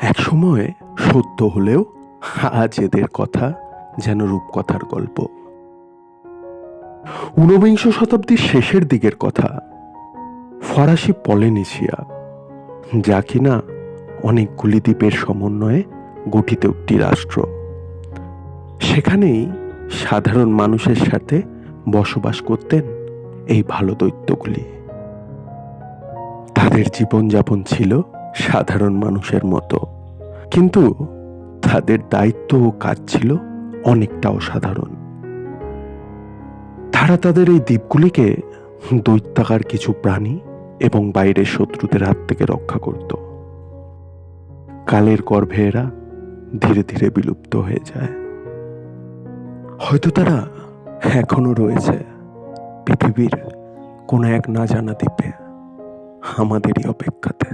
একসময় সত্য হলেও আজ এদের কথা যেন রূপকথার গল্প। ঊনবিংশ শতাব্দীর শেষের দিকের কথা। ফরাসি পলিনেশিয়া, যা কিনা অনেকগুলি দ্বীপের সমন্বয়ে গঠিত একটি রাষ্ট্র। সেখানেই সাধারণ মানুষের সাথে বসবাস করতেন এই ভালো দৈত্যগুলি। তাদের জীবনযাপন ছিল সাধারণ মানুষের মতো, কিন্তু তাদের দায়িত্ব ও কাজ ছিল অনেকটা অসাধারণ। তারা তাদের এই দ্বীপগুলিকে দৈত্যাকার কিছু প্রাণী এবং বাইরের শত্রুদের হাত থেকে রক্ষা করত। কালের গর্ভে এরা ধীরে ধীরে বিলুপ্ত হয়ে যায়। হয়তো তারা এখনো রয়েছে পৃথিবীর কোনো এক না জানা দ্বীপে, আমাদেরই অপেক্ষাতে।